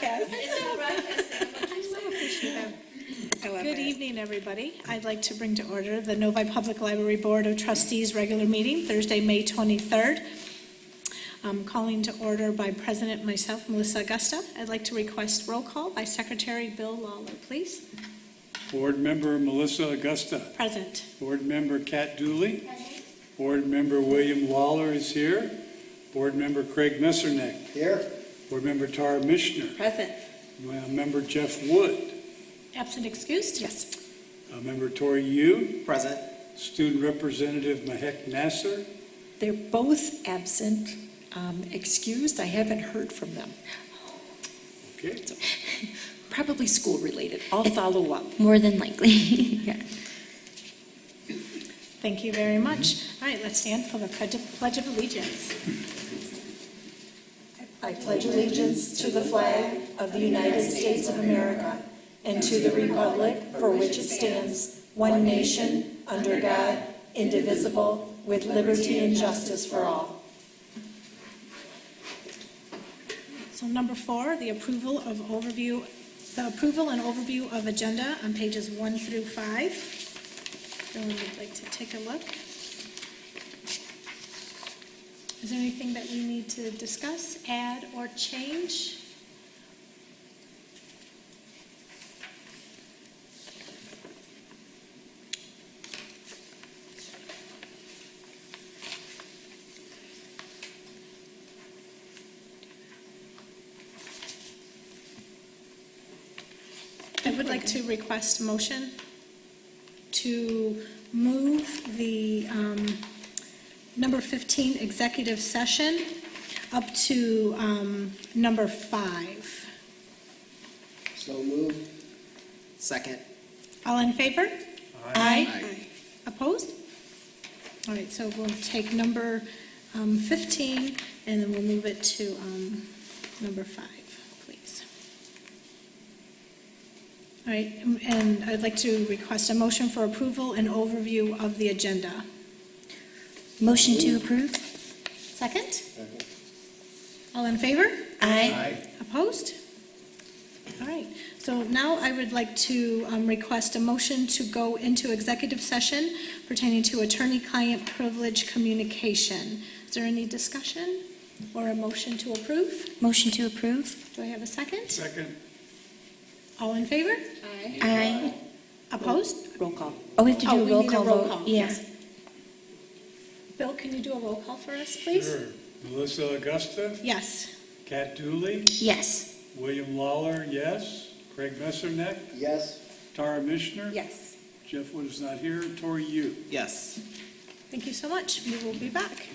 broadcast. Good evening, everybody. I'd like to bring to order the Novi Public Library Board of Trustees regular meeting, Thursday, May 23rd. I'm calling to order by President, myself, Melissa Augusta. I'd like to request roll call by Secretary Bill Lawler, please. Board Member Melissa Augusta. Present. Board Member Kat Dooley. Present. Board Member William Lawler is here. Board Member Craig Messerneck. Here. Board Member Tara Mishner. Present. Member Jeff Wood. Absent excused? Yes. Member Tori Yu. Present. Student Representative Mahek Nasser. They're both absent, excused. I haven't heard from them. Okay. So, probably school-related. I'll follow up. More than likely. Yeah. Thank you very much. All right, let's stand for the Pledge of Allegiance. I pledge allegiance to the flag of the United States of America and to the republic for which it stands, one nation, under God, indivisible, with liberty and justice for all. So number 4, the approval and overview of agenda on pages 1 through 5. If anyone would like to take a look. Is there anything that we need to discuss, add, or change? I would like to request a motion to move the number 15 executive session up to number 5. So moved. Second. All in favor? Aye. Opposed? All right, so we'll take number 15 and then we'll move it to number 5, please. All right, and I'd like to request a motion for approval and overview of the agenda. Motion to approve? Second? All in favor? Aye. Opposed? All right, so now I would like to request a motion to go into executive session pertaining to attorney-client privilege communication. Is there any discussion or a motion to approve? Motion to approve? Do I have a second? Second. All in favor? Aye. Opposed? Roll call. Oh, we have to do Oh, a we roll need a call roll vote. call, Yeah. yes. Bill, can you do a roll call for us, please? Sure. Melissa Augusta. Yes. Kat Dooley. Yes. William Lawler, yes. Craig Messerneck. Yes. Tara Mishner. Yes. Jeff Wood is not here. Tori Yu. Yes. Thank you so much. We will be back.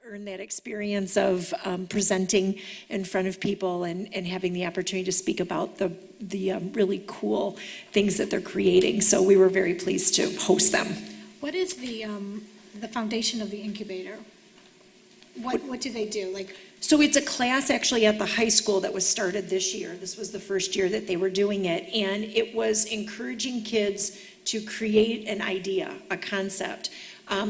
earn that experience of presenting in front of people and having the opportunity to speak about the really cool things that they're creating. So we were very pleased to host them. What is the foundation of the incubator? What do they do? Like, So it's a class actually at the high school that was started this year. This was the first year that they were doing it. And it was encouraging kids to create an idea, a concept.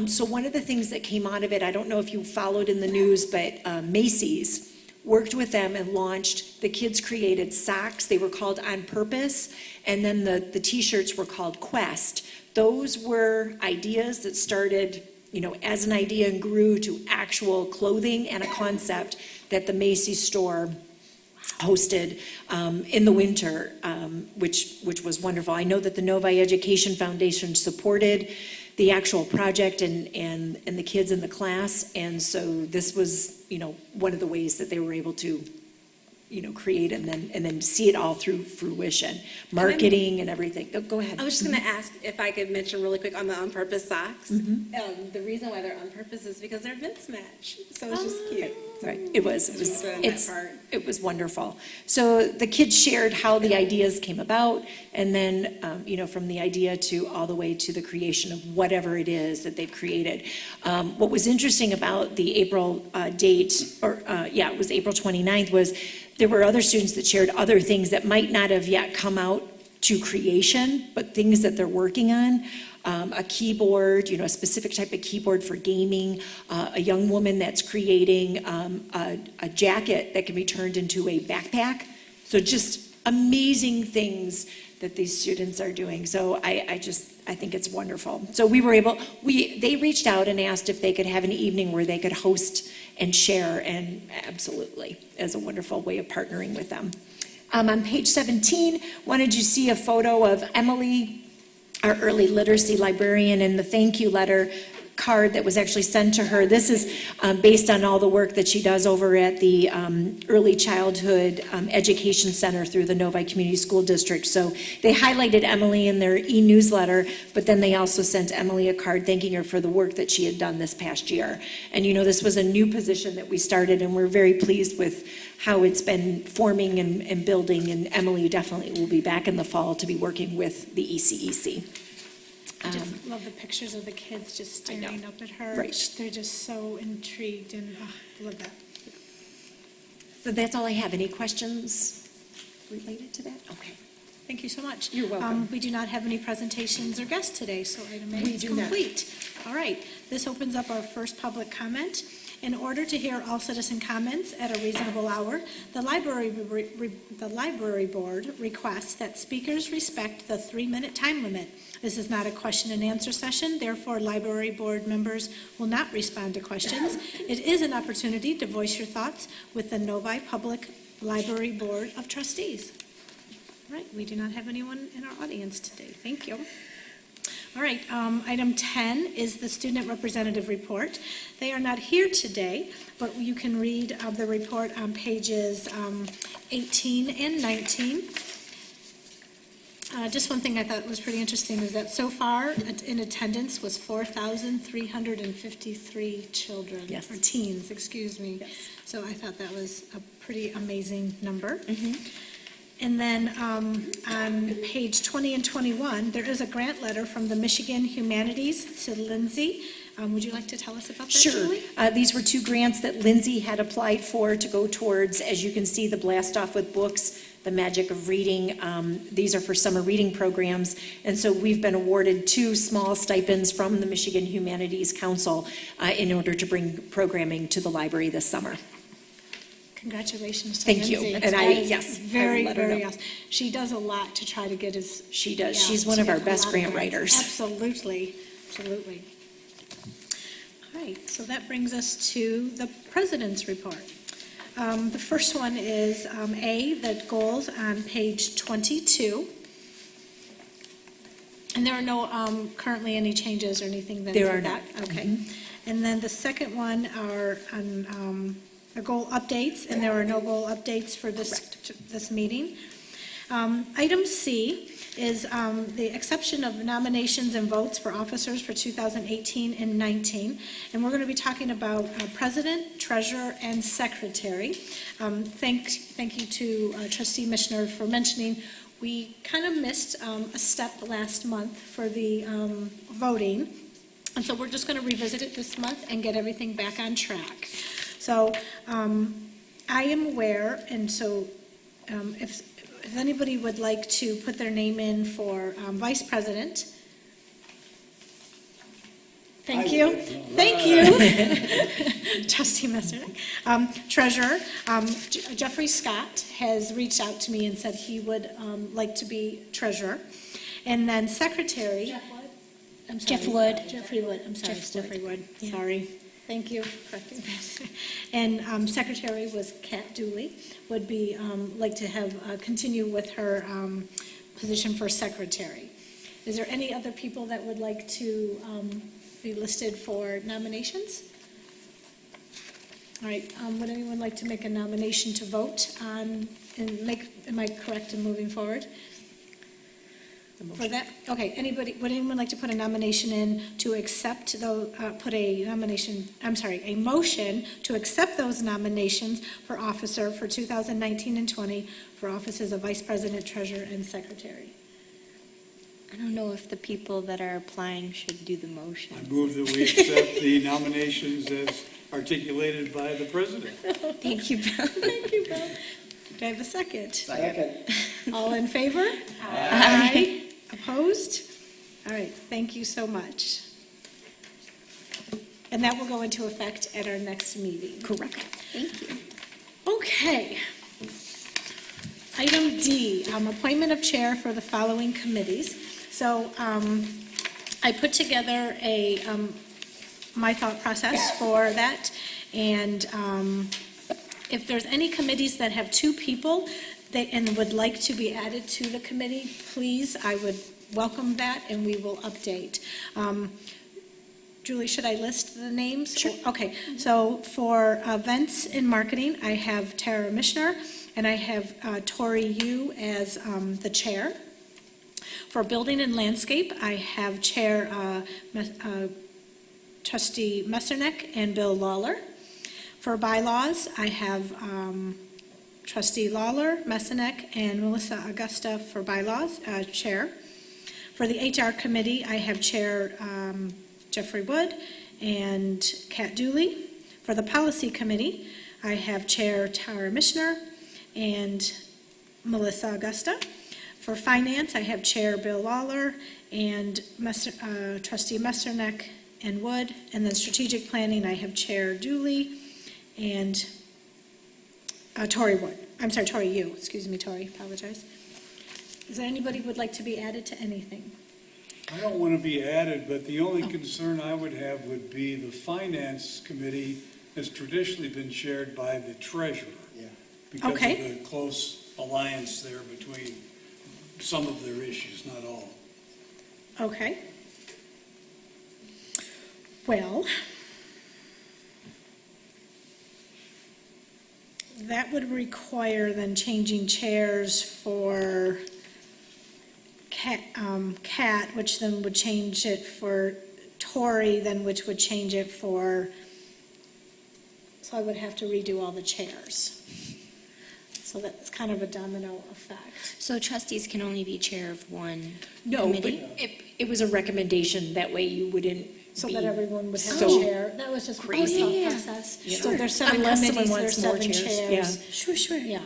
So one of the things that came out of it, I don't know if you followed in the news, but Macy's worked with them and launched, the kids created socks. They were called On Purpose. And then the t-shirts were called Quest. Those were ideas that started, you know, as an idea and grew to actual clothing and a concept that the Macy's store hosted in the winter, which was wonderful. I know that the Novi Education Foundation supported the actual project and the kids in the class, and so this was, you know, one of the ways that they were able to, you know, create and then see it all through fruition, marketing and everything. Go ahead. I was just going to ask if I could mention really quick on the On Purpose socks. The reason why they're on purpose is because they're vintage match, so it's just cute. Right, it was throwing that part. it was wonderful. So the kids shared how the ideas came about, and then, you know, from the idea to all the way to the creation of whatever it is that they've created. What was interesting about the April date, it was April 29th, was there were other students that shared other things that might not have yet come out to creation, but things that they're working on. A keyboard, you know, a specific type of keyboard for gaming, a young woman that's creating a jacket that can be turned into a backpack. So just amazing things that these students are doing. So I think it's wonderful. So they reached out and asked if they could have an evening where they could host and share, and absolutely, as a wonderful way of partnering with them. On page 17, wanted you to see a photo of Emily, our early literacy librarian, and the thank you letter card that was actually sent to her. This is based on all the work that she does over at the Early Childhood Education Center through the Novi Community School District. So they highlighted Emily in their e-newsletter, but then they also sent Emily a card thanking her for the work that she had done this past year. And you know, this was a new position that we started, and we're very pleased with how it's been forming and building, and Emily definitely will be back in the fall to be working with the ECEC. I just love the pictures of the kids just I know. staring up at her. Right. They're just so intrigued, and love that. So that's all I have. Any questions related to that? Okay. Thank you so much. You're welcome. We do not have any presentations or guests today, so item A We is do not. complete. All right, this opens up our first public comment. In order to hear all citizen comments at a reasonable hour, the library board requests that speakers respect the 3-minute time limit. This is not a question and answer session, therefore library board members will not respond to questions. It is an opportunity to voice your thoughts with the Novi Public Library Board of Trustees. All right, we do not have anyone in our audience today. Thank you. All right, item 10 is the student representative report. They are not here today, but you can read the report on pages 18 and 19. Just one thing I thought was pretty interesting is that so far in attendance was 4,353 children. Yes. Or teens, excuse me. Yes. So I thought that was a pretty amazing number. And then on page 20 and 21, there is a grant letter from the Michigan Humanities to Lindsay. Would you like to tell us about that, Sure. Julie? These were 2 grants that Lindsay had applied for to go towards, as you can see, the Blast Off with Books, the Magic of Reading. These are for summer reading programs. And so we've been awarded 2 small stipends from the Michigan Humanities Council in order to bring programming to the library this summer. Congratulations to Thank you. Lindsay. And That is yes, I will very, let her very know. awesome. She does a lot to try to get his. She does. Yeah, She's one she of our gets a best lot of grant grants. writers. Absolutely, absolutely. All right, so that brings us to the president's report. The first one is A, the goals on page 22. And there are no currently any changes or anything that. There are not. Okay. And then the second one are on the goal updates, and there are no goal updates for this meeting. Item C is the acceptance of nominations and votes for officers for 2018 and 19. And we're going to be talking about president, treasurer, and secretary. Thank you to trustee Mishner for mentioning we kind of missed a step last month for the voting. And so we're just going to revisit it this month and get everything back on track. So I am aware, and so if anybody would like to put their name in for vice president. Thank you. Thank you. Trustee Messernick. Treasurer, Jeffrey Scott has reached out to me and said he would like to be treasurer. And then secretary. Jeff Wood? I'm sorry. Jeff Wood. Jeffrey Wood, I'm sorry, Jeff Wood. Jeffrey Wood, Yeah. sorry. Thank you for correcting that. And secretary was Kat Dooley, would be, like to have, continue with her position for secretary. Is there any other people that would like to be listed for nominations? All right, would anyone like to make a nomination to vote on, and am I correct in moving forward? For that, okay, would anyone like to put a nomination in to accept a motion to accept those nominations for officer for 2019 and 20 for offices of vice president, treasurer, and secretary? I don't know if the people that are applying should do the motion. I move that we accept the nominations as articulated by the president. Thank you, Bill. Thank you, Bill. Do I have a second? Second. All in favor? Aye. Opposed? All right, thank you so much. And that will go into effect at our next meeting. Correct. Thank you. Okay. Item D, appointment of chair for the following committees. So I put together my thought process for that. And if there's any committees that have two people and would like to be added to the committee, please, I would welcome that and we will update. Julie, should I list the names? Sure. Okay, so for events and marketing, I have Tara Mishner and I have Tori Yu as the chair. For building and landscape, I have Chair Trustee Messernick and Bill Lawler. For bylaws, I have Trustee Lawler, Messernick, and Melissa Augusta for bylaws, chair. For the HR committee, I have Chair Jeffrey Wood and Kat Dooley. For the policy committee, I have Chair Tara Mishner and Melissa Augusta. For finance, I have Chair Bill Lawler and Trustee Messernick and Wood. And then strategic planning, I have Chair Dooley and Tori Wood. I'm sorry, Tori Yu. Excuse me, Tori. Apologize. Is there anybody who would like to be added to anything? I don't want to be added, but the only concern I would have would be the finance committee has traditionally been chaired by the treasurer. Yeah. Because Okay. of the close alliance there between some of their issues, not all. Okay. Well, that would require then changing chairs for Kat, which then would change it for Tori, then which would change it for, so I would have to redo all the chairs. So that's kind of a domino effect. So trustees can only be chair of one No, but committee? it was a recommendation, that way you wouldn't So be that everyone would have a so chair. That was just our crazy. thought Yeah. process. You So know, there's 7 unless someone committees, wants there's more 7 chairs, chairs. Sure, sure. Yeah.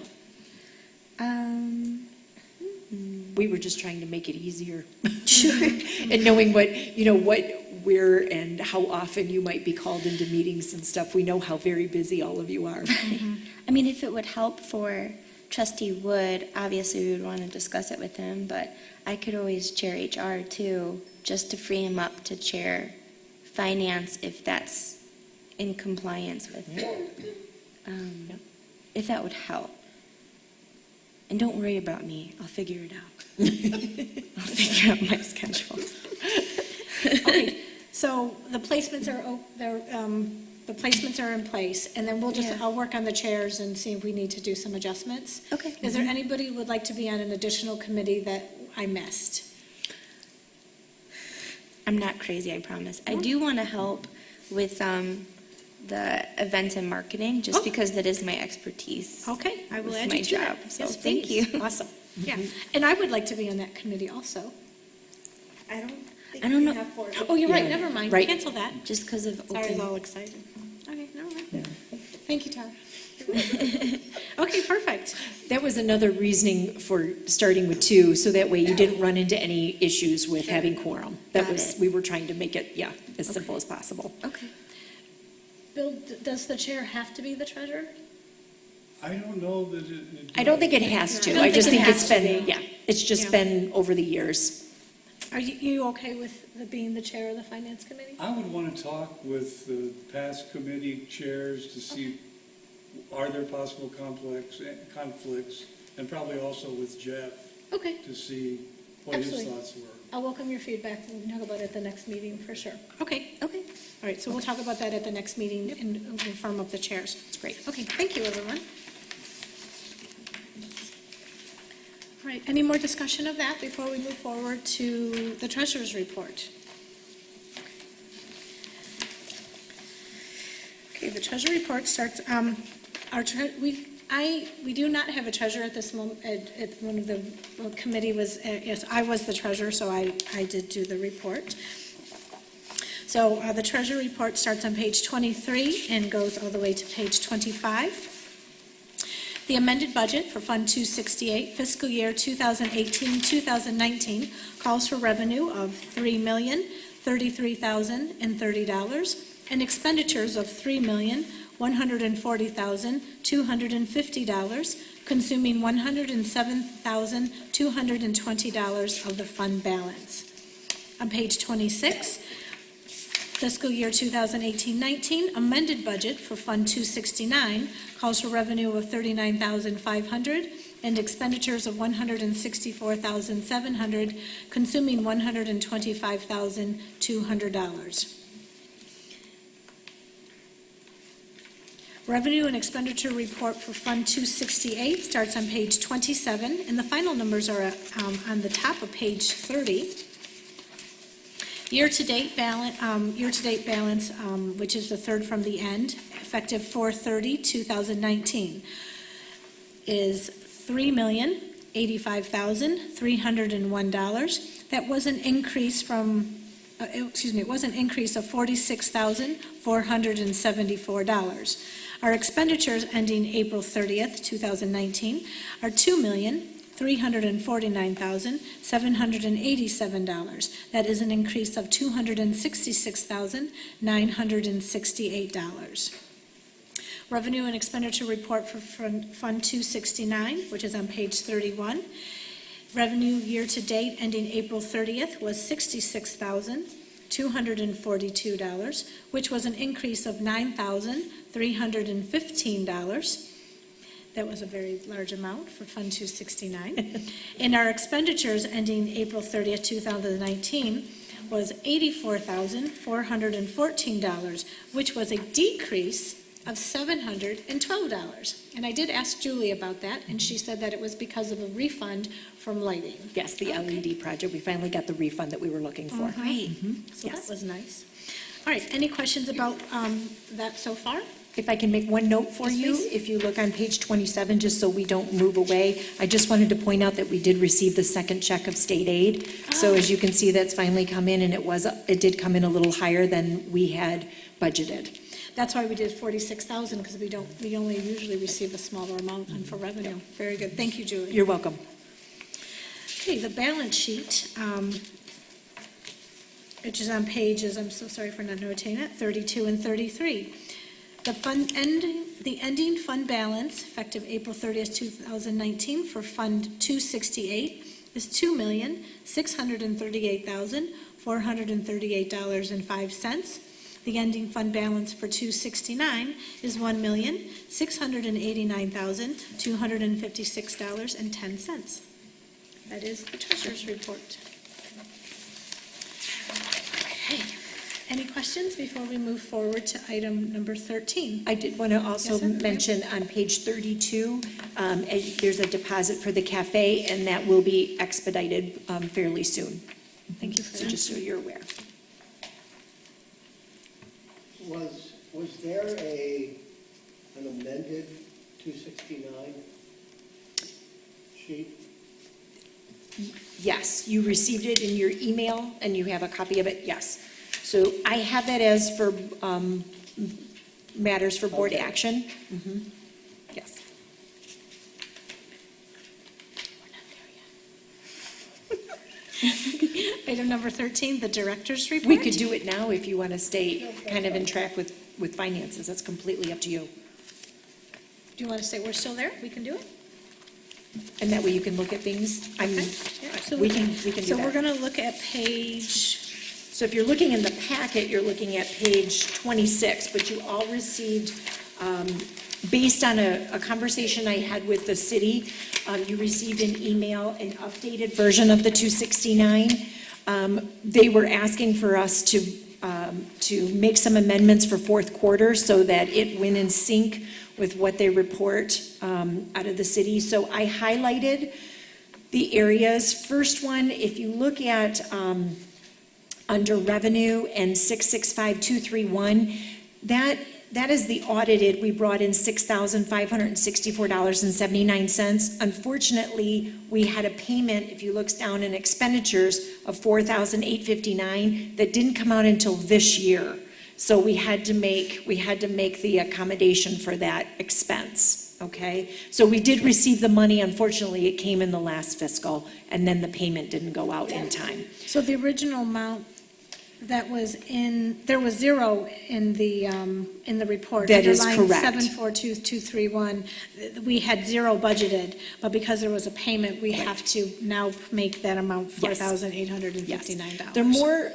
We were just trying to make it easier. Sure. And knowing what, where and how often you might be called into meetings and stuff. We know how very busy all of you are. I mean, if it would help for trustee Wood, obviously we would want to discuss it with him, but I could always chair HR too, just to free him up to chair finance if that's in compliance with, if that would help. And don't worry about me, I'll figure it out. I'll figure out my schedule. Okay, so the placements are, they're the placements are in place, and then Yeah. I'll work on the chairs and see if we need to do some adjustments. Okay. Is there anybody who would like to be on an additional committee that I missed? I'm not crazy, I promise. I do want to help with the events and marketing, just Oh. because that is my expertise. Okay, I will It's add my you to job, that. so Yes, thank please. you. Awesome, yeah. And I would like to be on that committee also. I don't think I don't we know. have four. Oh, you're right, Yeah. never mind, Right. cancel that. Just because of Tara's open. all excited. Okay, never mind. Thank you, Tara. Okay, perfect. That was another reasoning for starting with two, so that way you didn't run into any issues with having quorum. That Got was, it. we were trying to make it, yeah, as simple as possible. Okay. Bill, does the chair have to be the treasurer? I don't know that it. I don't think it has I to, don't I just think think it it's has to been, be. yeah, it's just Yeah. been over the years. Are you okay with being the chair of the finance committee? I would want to talk with the past committee chairs to see, are there possible conflicts, and probably also with Jeff Okay, to see what his Absolutely. thoughts were. I'll welcome your feedback. We can talk about it at the next meeting for sure. Okay, Okay. all right, so we'll talk about that at the next meeting and we'll firm up the chairs. That's great. Okay, thank you, everyone. All right, any more discussion of that before we move forward to the treasurer's report? Okay, the treasurer report starts, we do not have a treasurer at this moment, at one of the committee was, yes, I was the treasurer, so I did do the report. So the treasurer report starts on page 23 and goes all the way to page 25. The amended budget for Fund 268 fiscal year 2018-2019 calls for revenue of $3,033,030 and expenditures of $3,140,250, consuming $107,220 of the fund balance. On page 26, fiscal year 2018-19 amended budget for Fund 269 calls for revenue of $39,500 and expenditures of $164,700, consuming $125,200. Revenue and expenditure report for Fund 268 starts on page 27, and the final numbers are on the top of page 30. Year-to-date balance, which is the third from the end, effective 4/30/2019, is $3,085,301. That was an increase from, it was an increase of $46,474. Our expenditures ending April 30th, 2019 are $2,349,787. That is an increase of $266,968. Revenue and expenditure report for Fund 269, which is on page 31. Revenue year-to-date ending April 30th was $66,242, which was an increase of $9,315. That was a very large amount for Fund 269. And our expenditures ending April 30th, 2019 was $84,414, which was a decrease of $712. And I did ask Julie about that, and she said that it was because of a refund from lighting. Yes, the LED project, we finally got the refund that we were looking for. Great. So Yes. that was nice. All right, any questions about that so far? If I can make one note for Yes, you, please. if you look on page 27, just so we don't move away, I just wanted to point out that we did receive the second check of state aid. So as you can see, that's finally come in, and it did come in a little higher than we had budgeted. That's why we did 46,000, because we only usually receive a smaller amount for revenue. Very good, thank you, Julie. You're welcome. Okay, the balance sheet, which is on pages, I'm so sorry for not notating it, 32 and 33. The ending fund balance, effective April 30th, 2019, for Fund 268 is $2,638,438.05. The ending fund balance for 269 is $1,689,256.10. That is the treasurer's report. Okay. Any questions before we move forward to item number 13? I did want to also Yes, sir. mention on page 32, there's a deposit for the cafe, and that will be expedited fairly soon. Thank you for So that. just so you're aware. Was there an amended 269 sheet? Yes, you received it in your email, and you have a copy of it, yes. So I have that as for matters for board Okay. action. Mhm. Yes. Item number 13, the director's report. We could do it now if you want to stay kind of in track with finances. That's completely up to you. Do you want to say we're still there? We can do it? And that way you can look at things. Yeah, We absolutely. can do So we're that. going to look at page, So if you're looking in the packet, you're looking at page 26, but you all received, based on a conversation I had with the city, you received an email, an updated version of the 269. They were asking for us to make some amendments for fourth quarter so that it went in sync with what they report out of the city. So I highlighted the areas. First one, if you look at under revenue and 665231, that is the audited. We brought in $6,564.79. Unfortunately, we had a payment, if you look down in expenditures, of $4,859 that didn't come out until this year. So we had to make the accommodation for that expense, okay? So we did receive the money. Unfortunately, it came in the last fiscal, and then the payment didn't go out in time. so the original amount that was there was zero in the report. That is Underlying correct. 742231, we had zero budgeted, but because there was a payment, we have to now make that amount Yes. $4,859. They're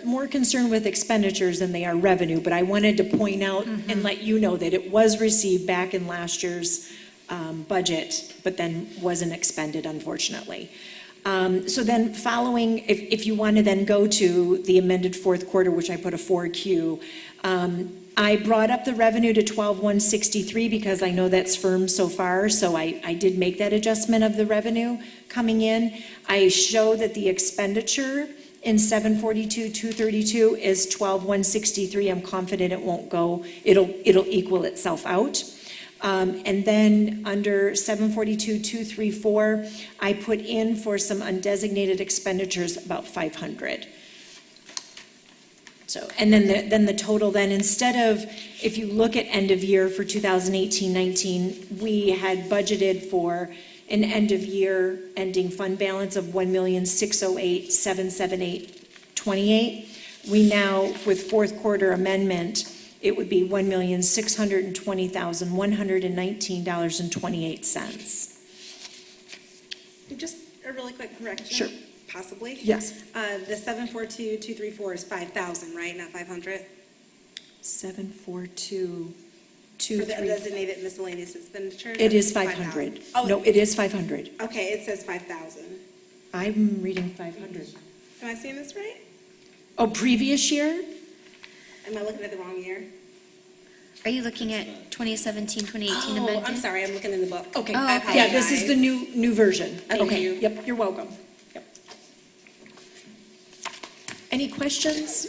more concerned with expenditures than they are revenue, but I wanted to point out and let you know that it was received back in last year's budget, but then wasn't expended, unfortunately. So then following, if you want to then go to the amended fourth quarter, which I put a 4Q, I brought up the revenue to 12,163 because I know that's firm so far, so I did make that adjustment of the revenue coming in. I show that the expenditure in 742,232 is 12,163. I'm confident it won't go, it'll equal itself out. And then under 742,234, I put in for some undesignated expenditures about 500. So, and then the total then, instead of, if you look at end of year for 2018-19, we had budgeted for an end of year ending fund balance of 1,608,778.28. We now, with fourth quarter amendment, it would be $1,620,119.28. Just a really quick correction. Sure. Possibly. Yes. The 742234 is 5,000, right, not 500? 74223. For the undesignated miscellaneous expenditures? It is 5,000. 500. Oh, No, it is 500. okay, it says 5,000. I'm reading 500. Am I seeing this right? Oh, previous year? Am I looking at the wrong year? Are you looking at 2017, 2018 Oh, amended? I'm sorry, I'm looking in the book. Okay. Oh, I okay. Yeah, this is the apologize. new version. Thank Okay. you. Yep, you're welcome. Yep. Any questions?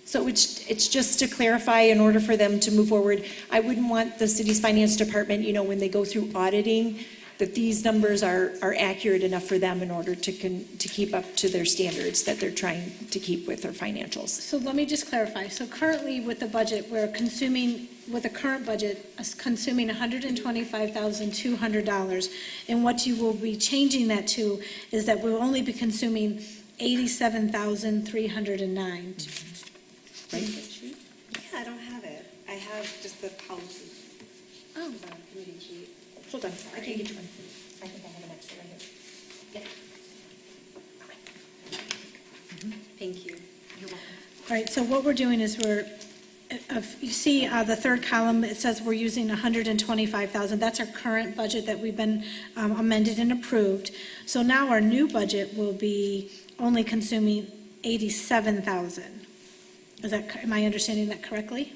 So it's just to clarify, in order for them to move forward, I wouldn't want the city's finance department, when they go through auditing, that these numbers are accurate enough for them in order to keep up to their standards that they're trying to keep with their financials. So let me just clarify. So currently with the budget, with the current budget, consuming $125,200. And what you will be changing that to is that we'll only be consuming $87,309. Right? Yeah, I don't have it. I have just the policy. Oh. The committee sheet. Hold on, I can get you one. I think I have an extra right here. Thank you. All right, so what we're doing is you see the third column, it says we're using $125,000. That's our current budget that we've been amended and approved. So now our new budget will be only consuming $87,000. am I understanding that correctly?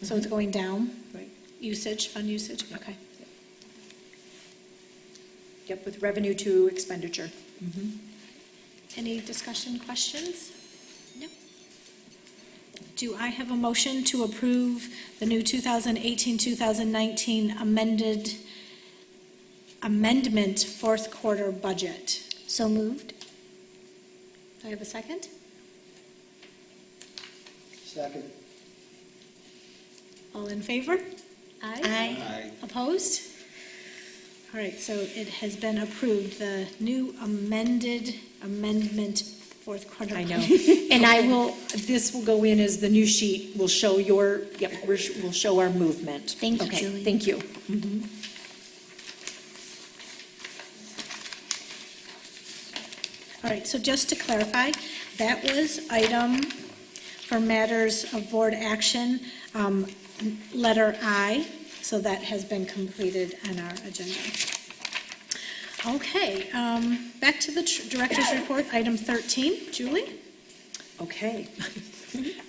So it's going down, Right. usage, fund usage, okay. Yep, with revenue to expenditure. Any discussion, questions? No. Do I have a motion to approve the new 2018-2019 amendment fourth quarter budget? So moved. Do I have a second? Second. All in favor? Aye. Opposed? All right, so it has been approved, the new amendment fourth quarter. I know. budget. And I will, this will go in as the new sheet, will show your, yep, we'll show our movement. Thank you, Okay, Julie. thank you. All right, so just to clarify, that was item for matters of board action, letter I, so that has been completed on our agenda. Okay, back to the director's report, item 13. Julie? Okay.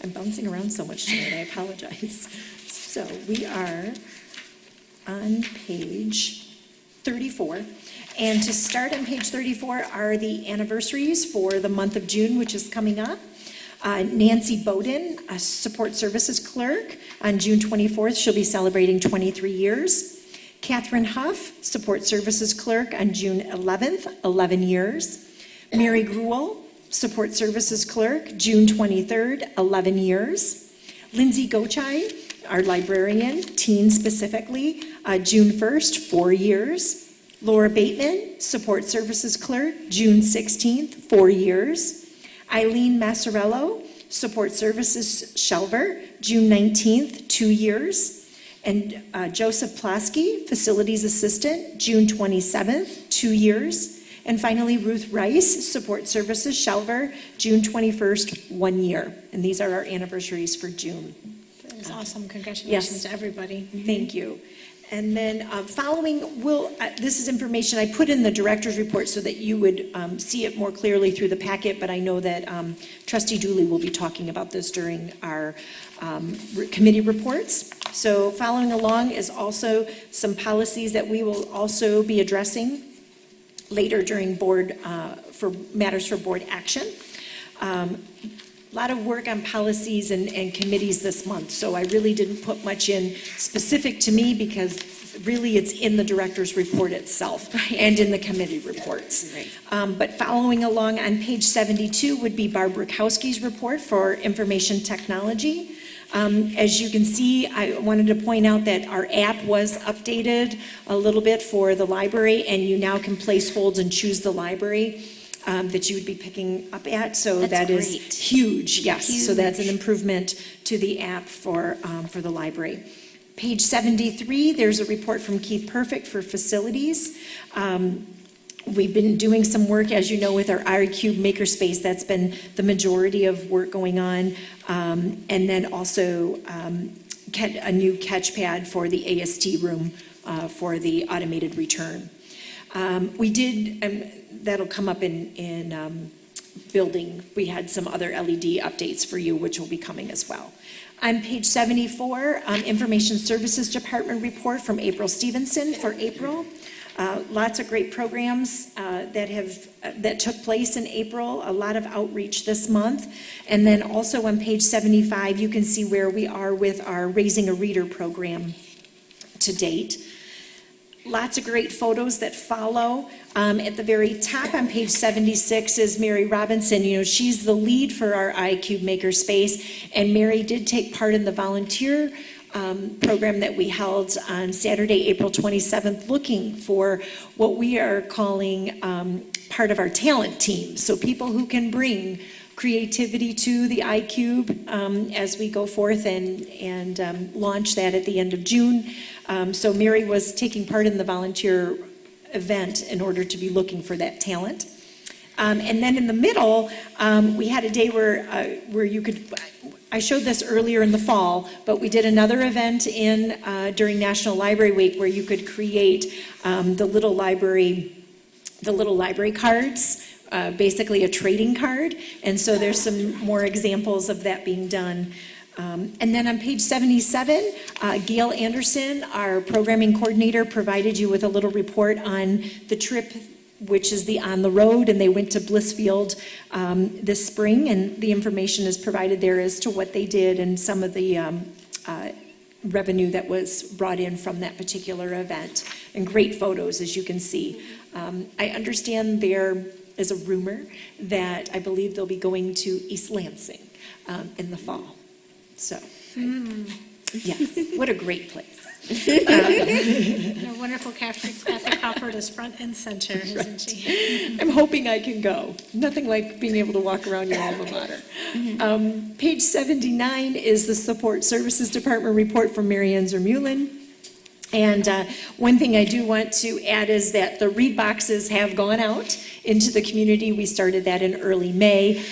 I'm bouncing around so much tonight, I apologize. So we are on page 34. And to start on page 34 are the anniversaries for the month of June, which is coming up. Nancy Bowden, a support services clerk, on June 24th, she'll be celebrating 23 years. Catherine Huff, support services clerk, on June 11th, 11 years. Mary Gruel, support services clerk, June 23rd, 11 years. Lindsay Gochai, our librarian, teen specifically, June 1st, 4 years. Laura Bateman, support services clerk, June 16th, 4 years. Eileen Massarello, support services shelver, June 19th, 2 years. And Joseph Plasky, facilities assistant, June 27th, 2 years. And finally, Ruth Rice, support services shelver, June 21st, 1 year. And these are our anniversaries for June. That was awesome, congratulations Yes. to everybody. Thank you. And then following, this is information I put in the director's report so that you would see it more clearly through the packet, but I know that Trustee Dooley will be talking about this during our committee reports. So following along is also some policies that we will also be addressing later during board, for matters for board action. A lot of work on policies and committees this month, so I really didn't put much in specific to me because really it's in the director's report itself and in the committee reports. But following along on page 72 would be Barb Rakowski's report for information technology. As you can see, I wanted to point out that our app was updated a little bit for the library, and you now can place holds and choose the library that you would be picking up at, so That's that is great. huge, yes. So that's an Huge. improvement to the app for the library. Page 73, there's a report from Keith Perfect for facilities. We've been doing some work, as you know, with our iCube Makerspace. That's been the majority of work going on. And then also a new catch pad for the AST room for the automated return. We did, that'll come up in building. We had some other LED updates for you, which will be coming as well. On page 74, Information Services Department report from April Stevenson for April. Lots of great programs that took place in April, a lot of outreach this month. And then also on page 75, you can see where we are with our Raising a Reader program to date. Lots of great photos that follow. At the very top on page 76 is Mary Robinson. You know, she's the lead for our iCube Makerspace, and Mary did take part in the volunteer program that we held on Saturday, April 27th, looking for what we are calling part of our talent team. So people who can bring creativity to the iCube as we go forth and launch that at the end of June. So Mary was taking part in the volunteer event in order to be looking for that talent. And then in the middle, we had a day where you could, I showed this earlier in the fall, but we did another event during National Library Week where you could create the little library cards basically a trading card. And so there's some more examples of that being done. And then on page 77, Gail Anderson, our programming coordinator, provided you with a little report on the trip, which is the On the Road, and they went to Blissfield this spring, and the information is provided there as to what they did and some of the revenue that was brought in from that particular event. And great photos, as you can see. I understand there is a rumor that I believe they'll be going to East Lansing in the fall. So, yes, what a great place. And a wonderful Kathy Crawford is front and center, isn't she? I'm hoping I can go. Nothing like being able to walk around your alma mater. Page 79 is the Support Services Department report from Mary Ann Zermulin. And one thing I do want to add is that the read boxes have gone out into the community. We started that in early May.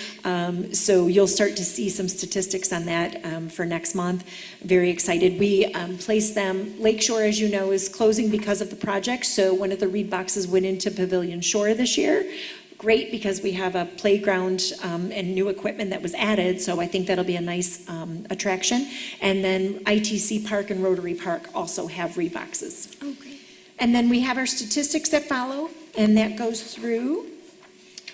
So you'll start to see some statistics on that for next month. Very excited. We placed them, Lakeshore, as you know, is closing because of the project. So one of the read boxes went into Pavilion Shore this year. Great, because we have a playground and new equipment that was added, so I think that'll be a nice attraction. And then ITC Park and Rotary Park also have read boxes. Oh, great. And then we have our statistics that follow, and that goes through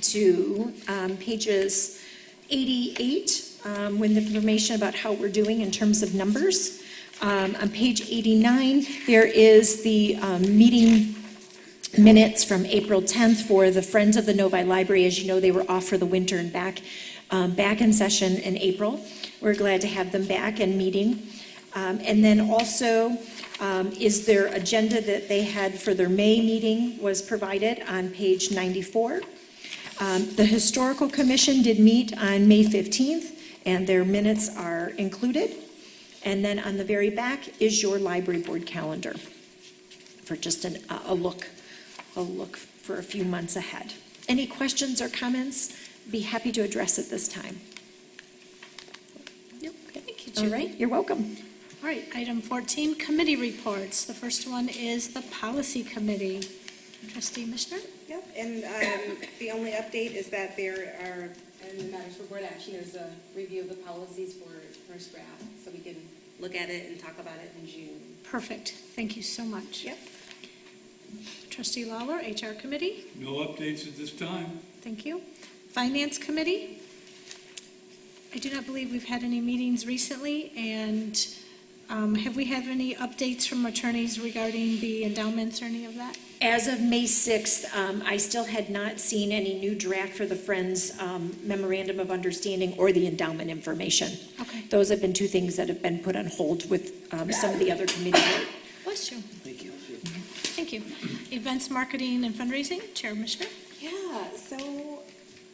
to pages 88 with information about how we're doing in terms of numbers. On page 89, there is the meeting minutes from April 10th for the Friends of the Novi Library. As you know, they were off for the winter and back in session in April. We're glad to have them back and meeting. And then also is their agenda that they had for their May meeting was provided on page 94. The Historical Commission did meet on May 15th, and their minutes are included. And then on the very back is your library board calendar for just a look for a few months ahead. Any questions or comments? Be happy to address it this time. Nope. Thank you, All Julie. right, you're welcome. All right, item 14, committee reports. The first one is the Policy Committee. Trustee Mishner? Yep, and the only update is that there are, in the matters for board action, there's a review of the policies for first draft, so we can look at it and talk about it in June. Perfect. Thank you so much. Yep. Trustee Lawler, HR Committee. No updates at this time. Thank you. Finance Committee. I do not believe we've had any meetings recently, and have we had any updates from attorneys regarding the endowments or any of that? As of May 6th, I still had not seen any new draft for the Friends Memorandum of Understanding or the endowment information. Okay. Those have been two things that have been put on hold with some of the other committee work. Bless you. Thank you. Thank you. Events, Marketing, and Fundraising, Chair Mishner. Yeah, so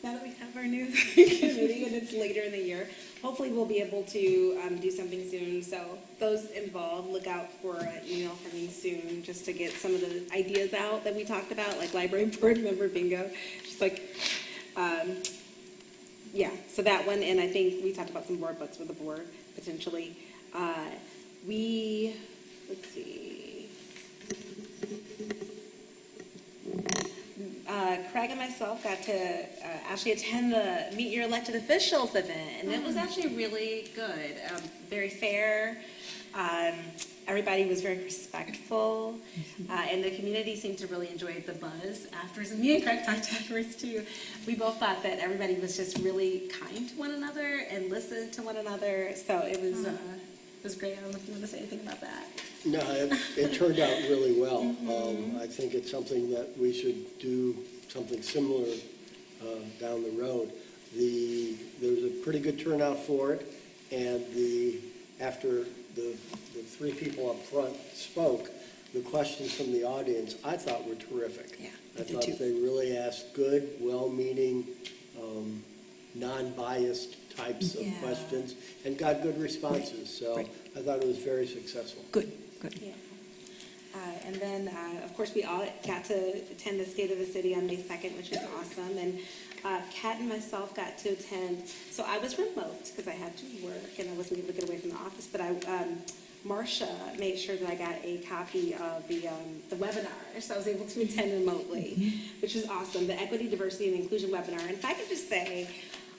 now that we have our new committee and it's later in the year, hopefully we'll be able to do something soon. So those involved, look out for an email from me soon just to get some of the ideas out that we talked about, like library board member bingo. Just like, yeah, so that one, and I think we talked about some board books with the board potentially. Let's see. Craig and myself got to actually attend the Meet Your Elected Officials event, and it was actually really good, very fair. Everybody was very respectful, and the community seemed to really enjoy the buzz afterwards. And me and Craig talked afterwards too. We both thought that everybody was just really kind to one another and listened to one another. So it was great. I don't know if you want to say anything about that. No, it turned out really well. I think it's something that we should do something similar down the road. There was a pretty good turnout for it, and after the three people up front spoke, the questions from the audience I thought were terrific. Yeah, I I did thought too. they really asked good, well-meaning, non-biased types of Yeah. questions and got good responses. So Right. I thought it was very successful. Good, good. Yeah. And then, of course, we all got to attend the State of the City on May 2nd, which was awesome. And Kat and myself got to attend. So I was remote because I had to work and I wasn't able to get away from the office. But Marcia made sure that I got a copy of the webinar, so I was able to attend remotely, which was awesome, the Equity, Diversity, and Inclusion webinar. And if I could just say,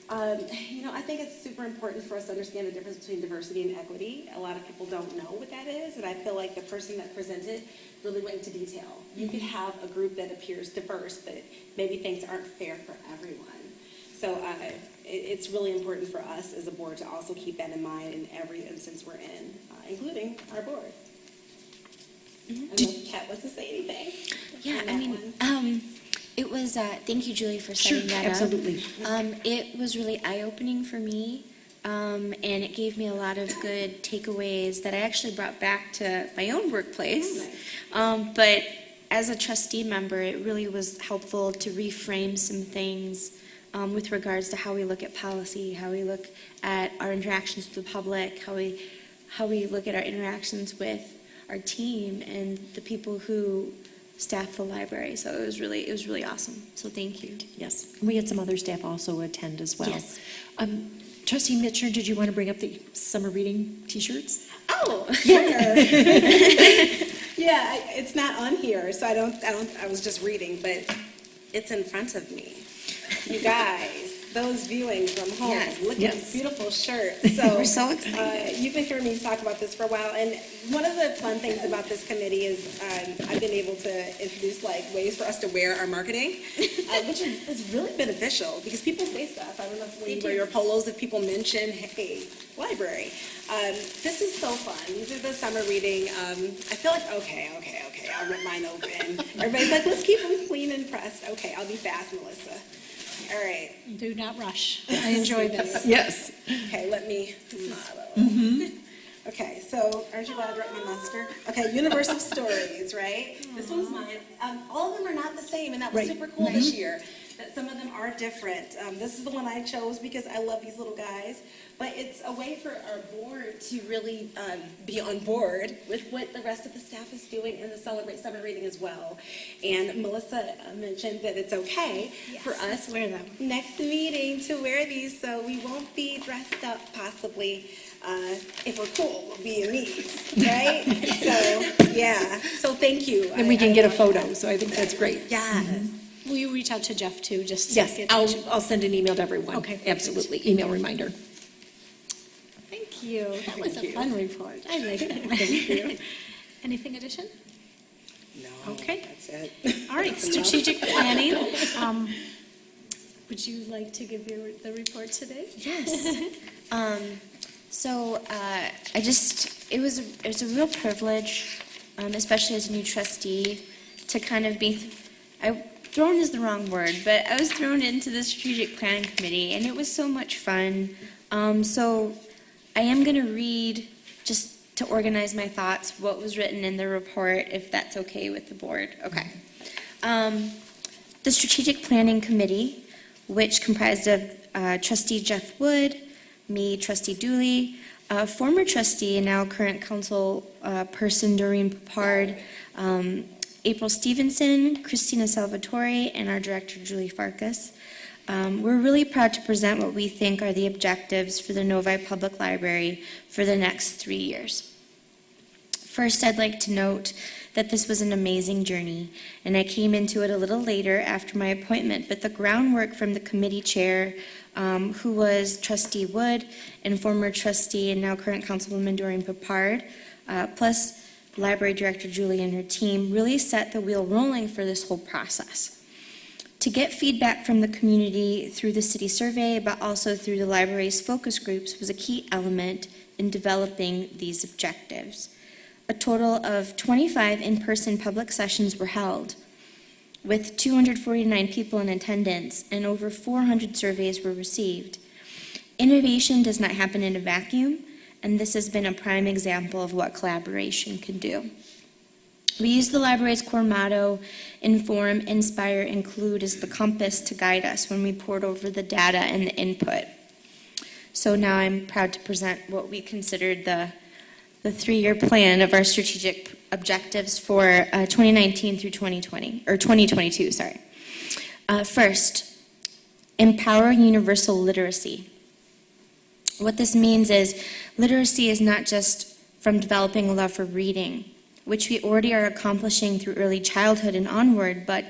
I think it's super important for us to understand the difference between diversity and equity. A lot of people don't know what that is, and I feel like the person that presented really went into detail. You could have a group that appears diverse, but maybe things aren't fair for everyone. So it's really important for us as a board to also keep that in mind in every instance we're in, including our board. I don't know if Kat wants to say anything. Yeah, on I that mean, one. it was, thank you, Julie, for Sure, setting that up. absolutely. It was really eye-opening for me, and it gave me a lot of good takeaways that I actually brought back to my own workplace. But as a trustee member, it really was helpful to reframe some things with regards to how we look at policy, how we look at our interactions with the public, how we look at our interactions with our team and the people who staff the library. So it was really awesome. So thank you. Yes, and we had some other staff also attend as well. Yes. Trustee Mitchell, did you want to bring up the summer reading T-shirts? Oh, sure. Yeah, it's not on here, so I was just reading, but it's in front of me. You guys, those viewing from home, Yes. look at Yes. this beautiful shirt. So We're so excited. you've been hearing me talk about this for a while, and one of the fun things about this committee is I've been able to introduce like ways for us to wear our marketing, which is really beneficial because people say stuff. I don't know if when you wear your polos, if people mention, hey, library. This is so fun. These are the summer reading. I feel like, okay, I'll rip mine open. Everybody's like, let's keep them clean and pressed. Okay, I'll be fast, Melissa. All right. Do not rush. I enjoy this. Yes. Okay, let me model. Okay, so aren't you glad I brought my master? Okay, Universal Stories, right? This one's mine. All of them are not the same, and that was Right. super cool this year, that some of them are different. This is the one I chose because I love these little guys. But it's a way for our board to really be on board with what the rest of the staff is doing and to celebrate summer reading as well. And Melissa mentioned that it's okay for us let's wear them. next meeting to wear these, so we won't be dressed up possibly. If we're cool, we'll be in these, right? So, yeah, so thank you. And we can get a photo, so I think that's great. Yes. Will you reach out to Jeff too, just to Yes, get? I'll send an email to everyone. Okay, perfect. Absolutely, email reminder. Thank you. That was a fun report. I like it. Thank you. Anything addition? No, Okay. that's it. All right, strategic planning. Would you like to give the report today? Yes. It was a real privilege, especially as a new trustee, to kind of be, thrown is the wrong word, but I was thrown into the strategic planning committee, and it was so much fun. So I am going to read, just to organize my thoughts, what was written in the report, if that's okay with the board. Okay. The strategic planning committee, which comprised of trustee Jeff Wood, me, trustee Dooley, former trustee and now current council person Doreen Papard, April Stevenson, Christina Salvatore, and our director Julie Farkas. We're really proud to present what we think are the objectives for the Novi Public Library for the next 3 years. First, I'd like to note that this was an amazing journey, and I came into it a little later after my appointment, but the groundwork from the committee chair, who was trustee Wood, and former trustee and now current councilwoman Doreen Papard, plus library director Julie and her team, really set the wheel rolling for this whole process. To get feedback from the community through the city survey, but also through the library's focus groups, was a key element in developing these objectives. A total of 25 in-person public sessions were held, with 249 people in attendance, and over 400 surveys were received. Innovation does not happen in a vacuum, and this has been a prime example of what collaboration can do. We use the library's core motto, inform, inspire, include, as the compass to guide us when we poured over the data and the input. So now I'm proud to present what we considered the 3-year plan of our strategic objectives for 2019 through 2020, or 2022, sorry. First, empower universal literacy. What this means is literacy is not just from developing a love for reading, which we already are accomplishing through early childhood and onward, but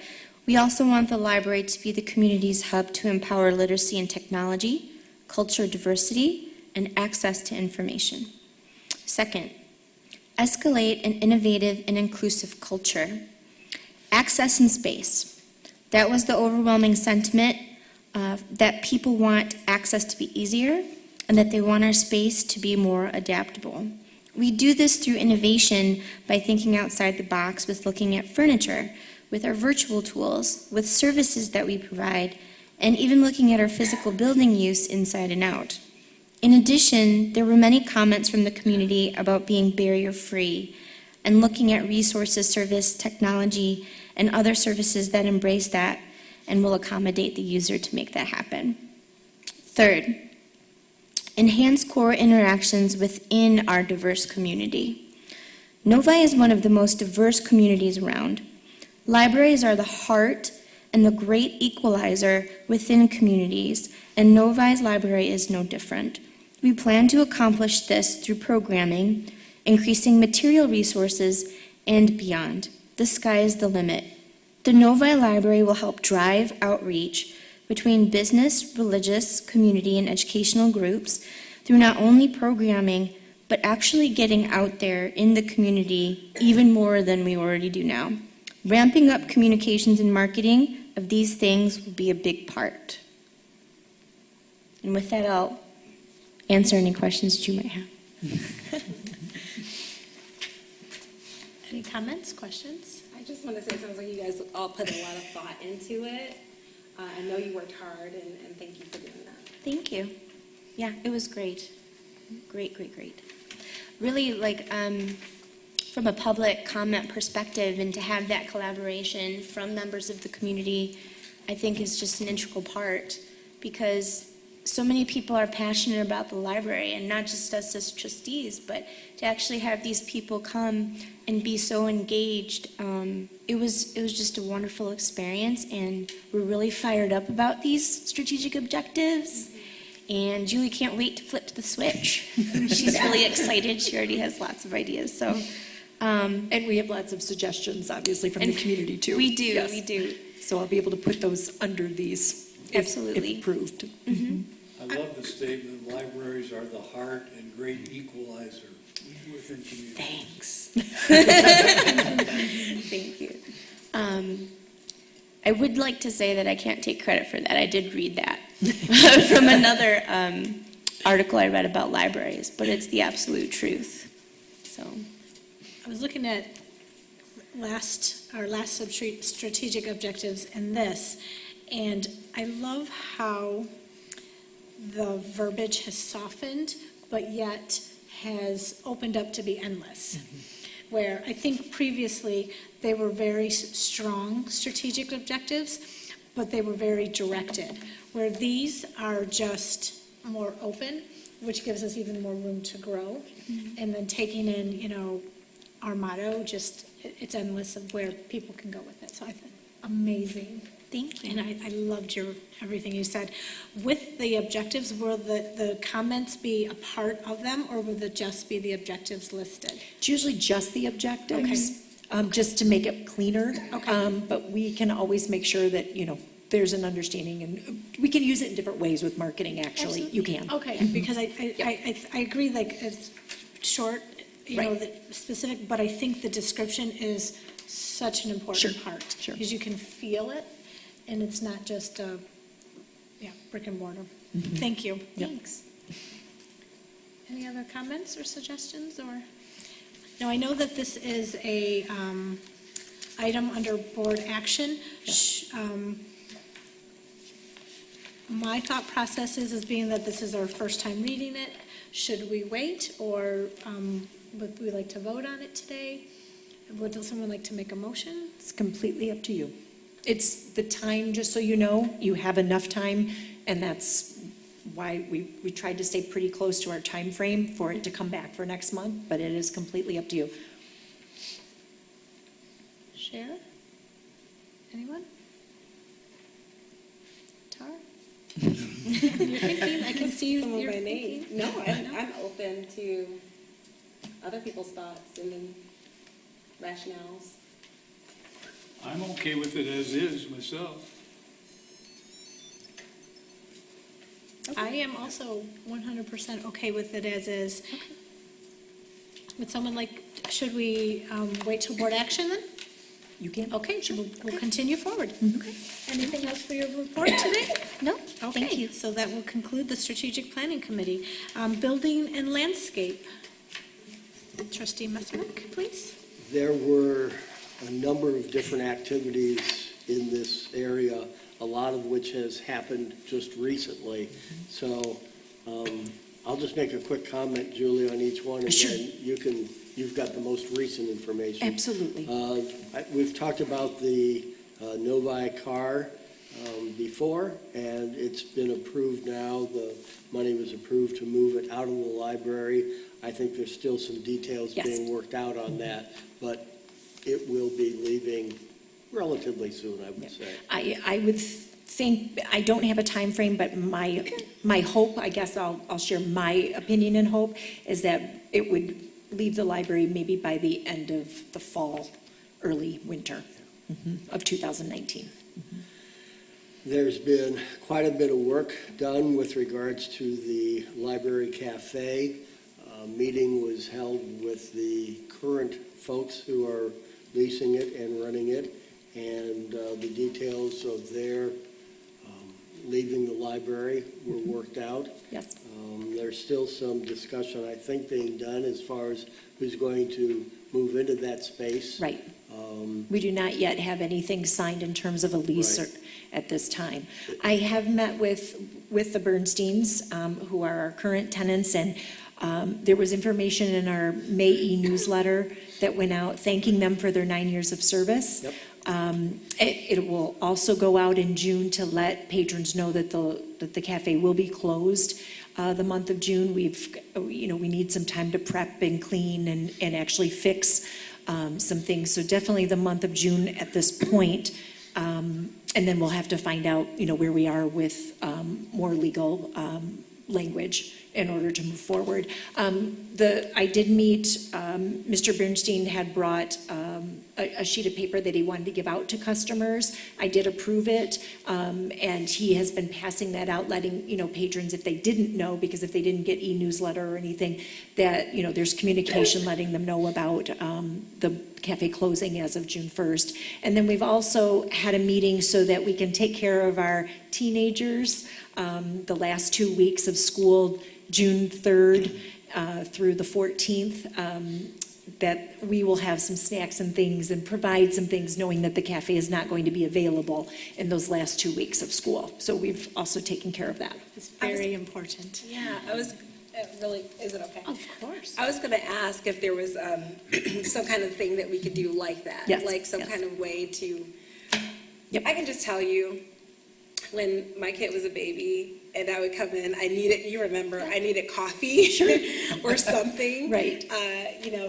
we also want the library to be the community's hub to empower literacy and technology, culture diversity, and access to information. Second, escalate an innovative and inclusive culture. Access and space. That was the overwhelming sentiment that people want access to be easier and that they want our space to be more adaptable. We do this through innovation by thinking outside the box with looking at furniture, with our virtual tools, with services that we provide, and even looking at our physical building use inside and out. In addition, there were many comments from the community about being barrier-free and looking at resources, service, technology, and other services that embrace that and will accommodate the user to make that happen. Third, enhance core interactions within our diverse community. Novi is one of the most diverse communities around. Libraries are the heart and the great equalizer within communities, and Novi's library is no different. We plan to accomplish this through programming, increasing material resources, and beyond. The sky is the limit. The Novi Library will help drive outreach between business, religious, community, and educational groups through not only programming, but actually getting out there in the community even more than we already do now. Ramping up communications and marketing of these things will be a big part. And with that, I'll answer any questions that you might have. Any comments, questions? I just want to say, it sounds like you guys all put a lot of thought into it. I know you worked hard, and thank you for doing that. Thank you. Yeah, it was great. Great. Really, from a public comment perspective, and to have that collaboration from members of the community, I think is just an integral part, because so many people are passionate about the library, and not just us as trustees, but to actually have these people come and be so engaged. It was just a wonderful experience, and we're really fired up about these strategic objectives. And Julie can't wait to flip the switch. She's really excited. She already has lots of ideas. So, And we have lots of suggestions, obviously, from the community, too. we do. Yes. We do. So I'll be able to put those under these, Absolutely. if approved. I love the statement, libraries are the heart and great equalizer within communities. Thanks. Thank you. I would like to say that I can't take credit for that. I did read that from another article I read about libraries, but it's the absolute truth. So, I was looking at our last strategic objectives and this, and I love how the verbiage has softened, but yet has opened up to be endless. Where I think previously they were very strong strategic objectives, but they were very directed. Where these are just more open, which gives us even more room to grow. And then taking in, our motto, just it's endless of where people can go with it. So I think amazing. thank you. And I loved everything you said. With the objectives, will the comments be a part of them, or will it just be the objectives listed? It's usually just the objectives, just to make it cleaner. Okay. But we can always make sure that, there's an understanding, and we can use it in different ways with marketing, actually. You can. Okay, because I agree, like, it's short, Right. the specific, but I think the description is such an important Sure, part. sure. Because you can feel it, and it's not just brick and mortar. Thank you. Yep. Thanks. Any other comments or suggestions, or? Now, I know that this is a item under board action. My thought process is being that this is our first time reading it, should we wait, or would we like to vote on it today? Would someone like to make a motion? It's completely up to you. It's the time, just so you know, you have enough time, and that's why we tried to stay pretty close to our time frame for it to come back for next month, but it is completely up to you. Share? Anyone? Tara? You're thinking, I can see you, Someone you're by name. thinking. No, I'm open to other people's thoughts and rationales. I'm okay with it as is myself. I am also 100% okay with it as is. Would someone like, should we wait till board action then? You can. Okay, so we'll continue forward. Okay. Anything else for your report today? No, thank Okay, you. so that will conclude the Strategic Planning Committee. Building and Landscape. Trustee Messerich, please. There were a number of different activities in this area, a lot of which has happened just recently. So I'll just make a quick comment, Julie, on each one, and Sure. then you've got the most recent information. Absolutely. We've talked about the Novi car before, and it's been approved now. The money was approved to move it out of the library. I think there's still some details Yes. being worked out on that, but it will be leaving relatively soon, I would say. I would think, I don't have a time frame, but my hope, I guess I'll share my opinion and hope, is that it would leave the library maybe by the end of the fall, early winter of 2019. There's been quite a bit of work done with regards to the library cafe. A meeting was held with the current folks who are leasing it and running it, and the details of their leaving the library were worked out. Yes. There's still some discussion, I think, being done as far as who's going to move into that space. Right. We do not yet have anything signed in terms of a lease Right. at this time. I have met with the Bernsteins, who are our current tenants, and there was information in our May e-newsletter that went out thanking them for their 9 years of service. Yep. It will also go out in June to let patrons know that the cafe will be closed the month of June. We need some time to prep and clean and actually fix some things. So definitely the month of June at this point. And then we'll have to find out, where we are with more legal language in order to move forward. I did meet, Mr. Bernstein had brought a sheet of paper that he wanted to give out to customers. I did approve it, and he has been passing that out, letting, patrons, if they didn't know, because if they didn't get e-newsletter or anything, that, there's communication letting them know about the cafe closing as of June 1st. And then we've also had a meeting so that we can take care of our teenagers the last 2 weeks of school, June 3rd through the 14th, that we will have some snacks and things and provide some things, knowing that the cafe is not going to be available in those last 2 weeks of school. So we've also taken care of that. It's very important. Yeah, is it okay? Of course. I was going to ask if there was some kind of thing that we could do like that. Yes, Like some yes. kind of way to, Yep. I can just tell you, when my kid was a baby and I would come in, I needed coffee or something. Right.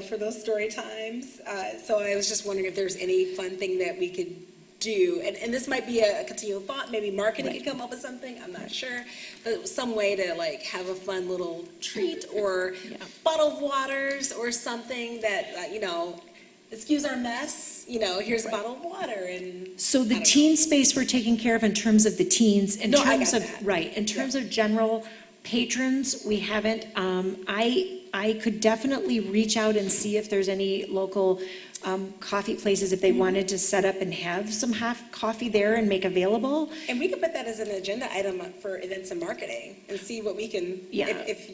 For those story times. So I was just wondering if there's any fun thing that we could do. And this might be a continual thought, maybe marketing Right. could come up with something, I'm not sure. But some way to have a fun little treat or bottled waters or something that, excuse our mess, here's a bottle of water and. So the I don't teen space we're taking care of in terms of the teens, in No, I terms got of, that. right, in terms of general patrons, we haven't, I could definitely reach out and see if there's any local coffee places, if they wanted to set up and have some coffee there and make available. And we could put that as an agenda item for events and marketing and see what we can, Yeah. if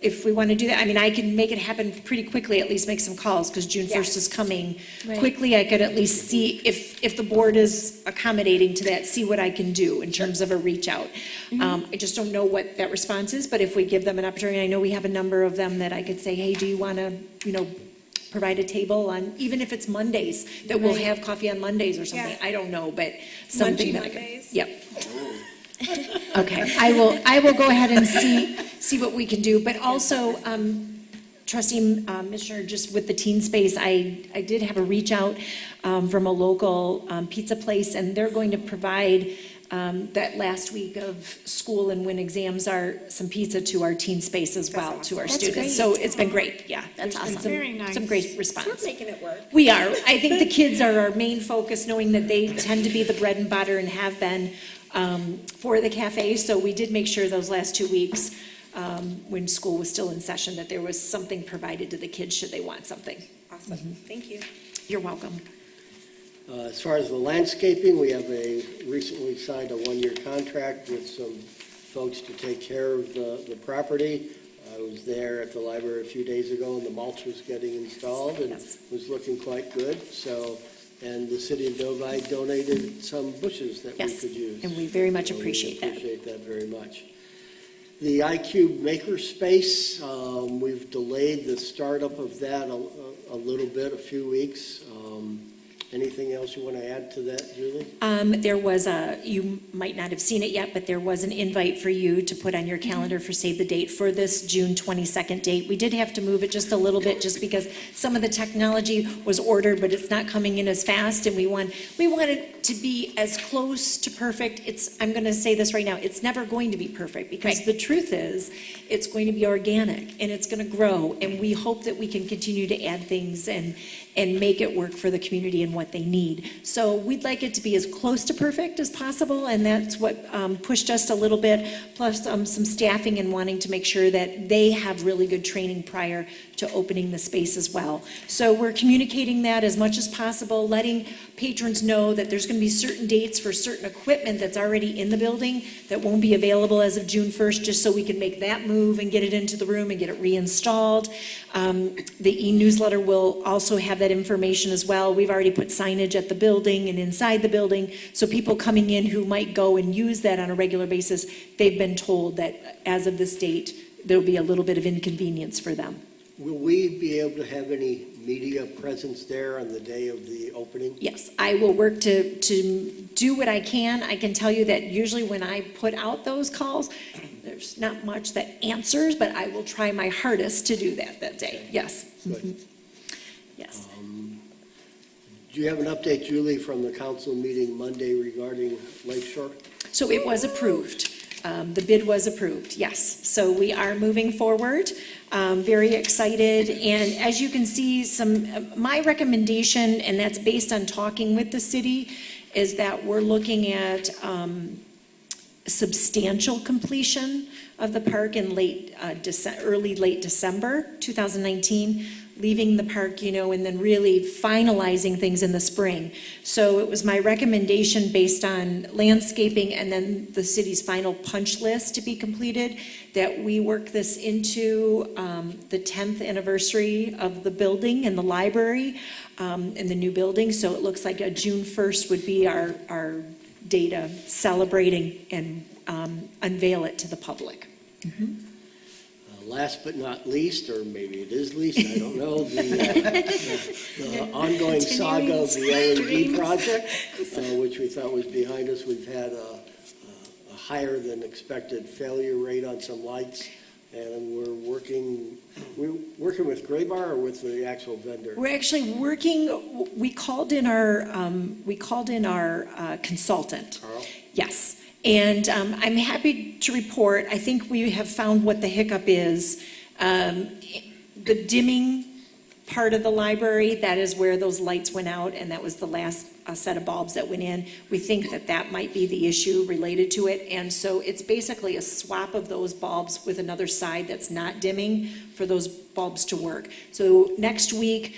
If we want to do that, I can make it happen pretty quickly, at least make some calls, because June 1st is Yes. coming. Right. Quickly, I could at least see if the board is accommodating to that, see what I can do in terms of a reach out. I just don't know what that response is, but if we give them an opportunity, I know we have a number of them that I could say, hey, do you want to, provide a table on, even if it's Mondays, that we'll Right. have coffee on Mondays or something. Yeah. I don't know, but something Munchy that I could. Mondays? Yep. Okay, I will go ahead and see what we can do, but also, trustee, Commissioner, just with the teen space, I did have a reach out, from a local, pizza place, and they're going to provide, that last week of school and when exams are, some pizza to our teen space as well, to our That's students. great. So it's been great, yeah. That's There's been awesome. some- Very nice. Some great We're response. making it work. We are. I think the kids are our main focus, knowing that they tend to be the bread and butter and have been for the cafe. So we did make sure those last 2 weeks, when school was still in session, that there was something provided to the kids should they want something. Awesome, thank you. You're welcome. As far as the landscaping, we have recently signed a one-year contract with some folks to take care of the property. I was there at the library a few days ago, and the mulch was getting installed, and Yes. was looking quite good. So, and the city of Novi donated some bushes that we Yes, could use. and we very much So we appreciate that. Appreciate that very much. The iCube Makerspace, we've delayed the startup of that a little bit, a few weeks. Anything else you want to add to that, Julie? There was you might not have seen it yet, but there was an invite for you to put on your calendar for save the date for this June 22nd date. We did have to move it just a little bit, just because some of the technology was ordered, but it's not coming in as fast, and we wanted to be as close to perfect. I'm going to say this right now, it's never going to be perfect, because Right. the truth is, it's going to be organic, and it's going to grow, and we hope that we can continue to add things and make it work for the community and what they need. So we'd like it to be as close to perfect as possible, and that's what pushed us a little bit, plus some staffing and wanting to make sure that they have really good training prior to opening the space as well. So we're communicating that as much as possible, letting patrons know that there's going to be certain dates for certain equipment that's already in the building that won't be available as of June 1st, just so we can make that move and get it into the room and get it reinstalled. The e-newsletter will also have that information as well. We've already put signage at the building and inside the building, so people coming in who might go and use that on a regular basis, they've been told that as of this date, there'll be a little bit of inconvenience for them. Will we be able to have any media presence there on the day of the opening? Yes, I will work to do what I can. I can tell you that usually when I put out those calls, there's not much that answers, but I will try my hardest to do that day. Yes. Good. Yes. Do you have an update, Julie, from the council meeting Monday regarding Lake Shore? So it was approved. The bid was approved, yes. So we are moving forward, very excited. And as you can see, my recommendation, and that's based on talking with the city, is that we're looking at substantial completion of the park in early, late December 2019, leaving the park, and then really finalizing things in the spring. So it was my recommendation based on landscaping and then the city's final punch list to be completed, that we work this into the 10th anniversary of the building and the library and the new building. So it looks like a June 1st would be our date of celebrating and unveil it to the public. Last but not least, or maybe it is least, I don't know, the ongoing saga of the LED project, which we thought was behind us. We've had a higher than expected failure rate on some lights, and we're working with Graybar or with the actual vendor? We're actually working, we called in our consultant. Carl? Yes, and I'm happy to report, I think we have found what the hiccup is. The dimming part of the library, that is where those lights went out, and that was the last set of bulbs that went in. We think that might be the issue related to it, and so it's basically a swap of those bulbs with another side that's not dimming for those bulbs to work. So next week,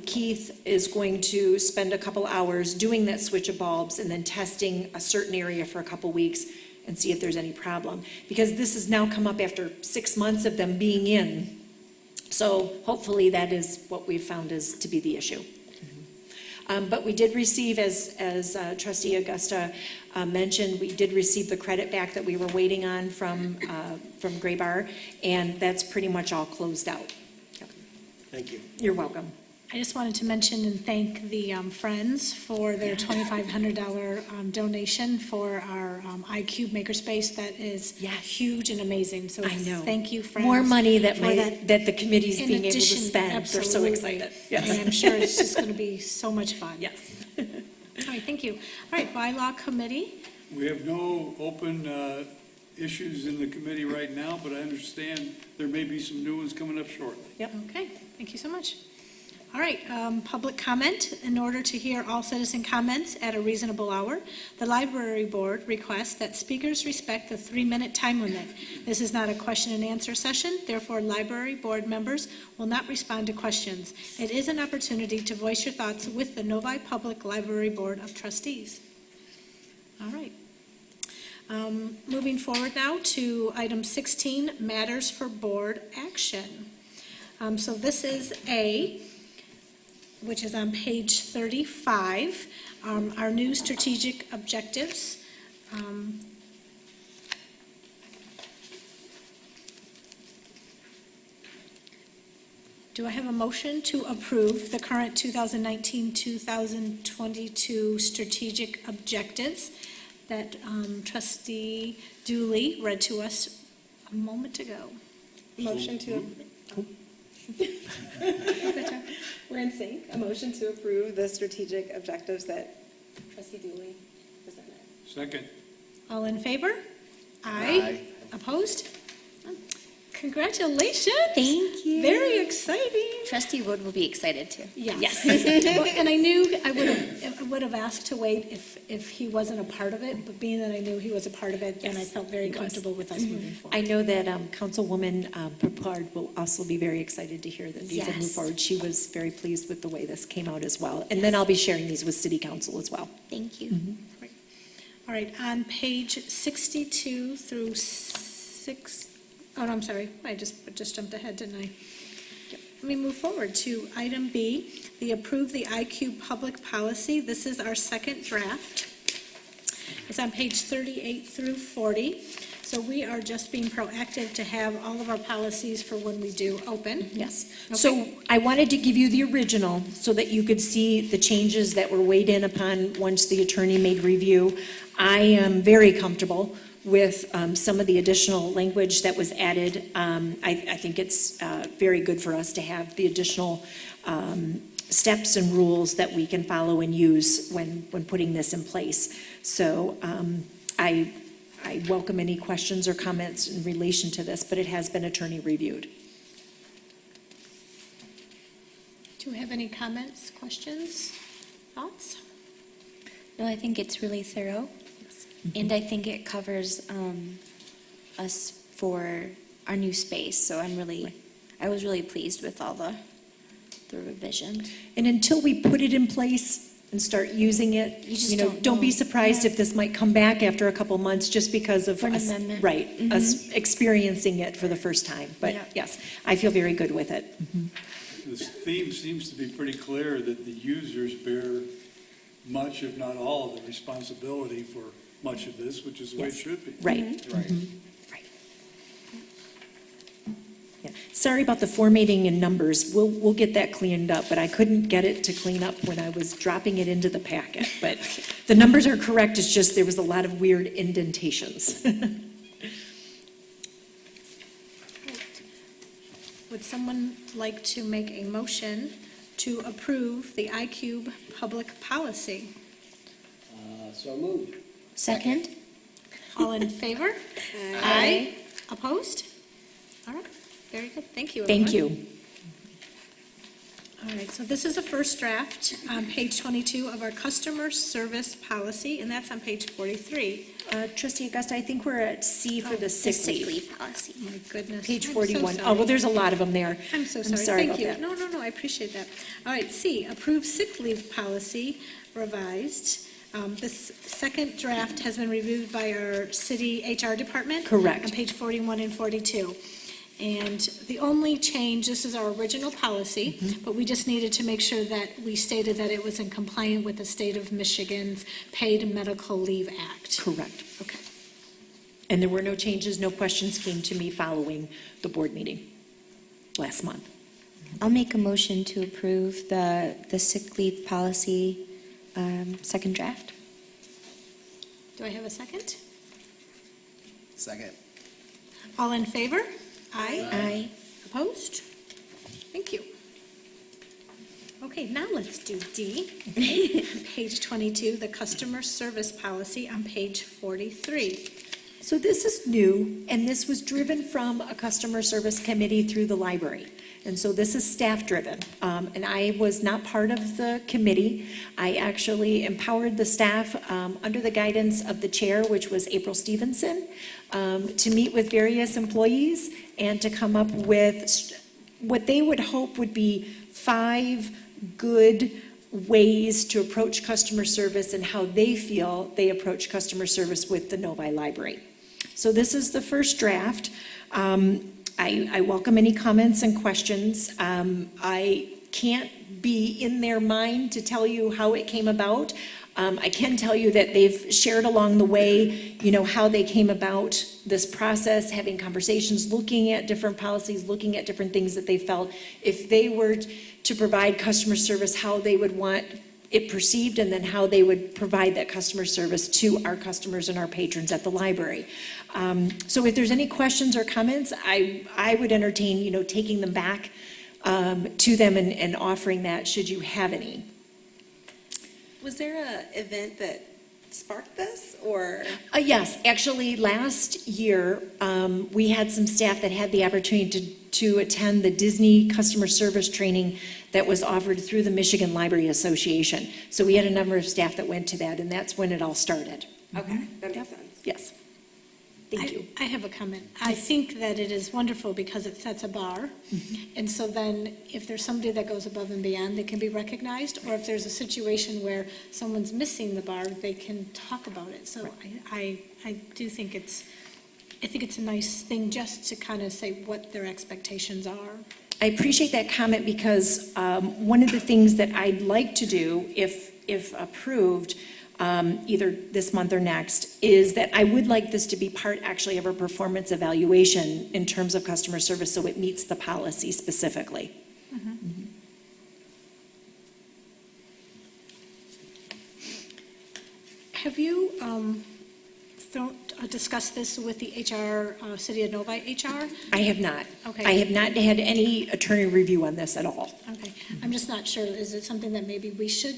Keith is going to spend a couple hours doing that switch of bulbs and then testing a certain area for a couple weeks and see if there's any problem. Because this has now come up after 6 months of them being in. So hopefully that is what we've found is to be the issue. But we did receive, as Trustee Augusta mentioned, we did receive the credit back that we were waiting on from Graybar, and that's pretty much all closed out. Thank you. You're welcome. I just wanted to mention and thank the Friends for their $2,500 donation for our iCube Makerspace. That is Yes. huge and amazing. So I know. thank you, Friends. More money that for that. that the committee's In being able to addition, spend. They're so absolutely. excited. Yes. And I'm sure it's just going to be so much fun. Yes. All right, thank you. All right, Bylaw Committee. We have no open issues in the committee right now, but I understand there may be some new ones coming up shortly. Okay, thank you so much. All right, public comment. In order to hear all citizen comments at a reasonable hour, the library board requests that speakers respect the 3-minute time limit. This is not a question and answer session, therefore library board members will not respond to questions. It is an opportunity to voice your thoughts with the Novi Public Library Board of Trustees. All right. Moving forward now to item 16, matters for board action. So this is A, which is on page 35, our new strategic objectives. Do I have a motion to approve the current 2019-2022 strategic objectives that trustee Dooley read to us a moment ago? Motion to, we're in sync. A motion to approve the strategic objectives that trustee Dooley presented. Second. All in favor? Aye. Opposed? Congratulations. Thank you. Very exciting. Trustee Wood will be excited too. Yes. Well, and I knew I would have asked to wait if he wasn't a part of it, but being that I knew he was a part of it, then I Yes, felt very he was. comfortable with us moving forward. I know that Councilwoman Pepard will also be very excited to hear that these have moved Yes. forward. She was very pleased with the way this came out as well. And then I'll be sharing these with City Council as well. Thank you. All right, on page 62 through 6, oh, no, I'm sorry, I just jumped ahead, didn't I? Let me move forward to item B, the approve the IQ public policy. This is our second draft. It's on page 38 through 40. So we are just being proactive to have all of our policies for when we do open. Yes. Okay. So I wanted to give you the original so that you could see the changes that were weighed in upon once the attorney made review. I am very comfortable with some of the additional language that was added. I think it's very good for us to have the additional steps and rules that we can follow and use when putting this in place. So I welcome any questions or comments in relation to this, but it has been attorney reviewed. Do we have any comments, questions, thoughts? No, I think it's really thorough. And I think it covers us for our new space. So I was really pleased with all the revisions. And until we put it in place and start using it, You just you know, don't don't be know. surprised if this might come back after a couple months just because of For an us, amendment. right, us experiencing it for the first time. But Yeah. yes, I feel very good with it. This theme seems to be pretty clear that the users bear much, if not all, of the responsibility for much of this, which is the way it Yes. should be. Right. Right. Right. Yeah. Sorry about the formatting and numbers. We'll get that cleaned up, but I couldn't get it to clean up when I was dropping it into the packet. But the numbers are correct, it's just there was a lot of weird indentations. Would someone like to make a motion to approve the iCube public policy? So moved. Second? All in favor? Aye. Opposed? All right, very good, thank you, Thank everyone. you. All right, so this is a first draft on page 22 of our customer service policy, and that's on page 43. Trustee Augusta, I think we're at C for the The sick sick leave. leave policy. My goodness. Page I'm so 41. Oh, sorry. well, there's a lot of them there. I'm so I'm sorry. sorry Thank about you. that. No, I appreciate that. All right, C, approve sick leave policy revised. This second draft has been reviewed by our city HR department. Correct. On page 41 and 42. And the only change, this is our original policy, Mm-hmm. but we just needed to make sure that we stated that it was in compliance with the state of Michigan's Paid Medical Leave Act. Correct. Okay. And there were no changes, no questions came to me following the board meeting last month. I'll make a motion to approve the sick leave policy, second draft. Do I have a second? Second. All in favor? Aye. Aye. Opposed? Thank you. Okay, now let's do D. Page 22, the customer service policy on page 43. So this is new, and this was driven from a customer service committee through the library. And so this is staff-driven. And I was not part of the committee. I actually empowered the staff under the guidance of the chair, which was April Stevenson, to meet with various employees and to come up with what they would hope would be 5 good ways to approach customer service and how they feel they approach customer service with the Novi Library. So this is the first draft. I welcome any comments and questions. I can't be in their mind to tell you how it came about. I can tell you that they've shared along the way, how they came about this process, having conversations, looking at different policies, looking at different things that they felt, if they were to provide customer service, how they would want it perceived, and then how they would provide that customer service to our customers and our patrons at the library. So if there's any questions or comments, I would entertain, taking them back to them and offering that, should you have any. Was there an event that sparked this, or? Yes, actually, last year, we had some staff that had the opportunity to attend the Disney customer service training that was offered through the Michigan Library Association. So we had a number of staff that went to that, and that's when it all started. Okay, that makes sense. Yes. Thank you. I have a comment. I think that it is wonderful because it sets a bar. And so then if there's somebody that goes above and beyond, they can be recognized. Or if there's a situation where someone's missing the bar, they can talk about it. So I do think it's a nice thing just to kind of say what their expectations are. I appreciate that comment because one of the things that I'd like to do, if approved, either this month or next, is that I would like this to be part actually of a performance evaluation in terms of customer service, so it meets the policy specifically. Have you discussed this with the HR, City of Novi HR? I have not. Okay. I have not had any attorney review on this at all. Okay, I'm just not sure. Is it something that maybe we should?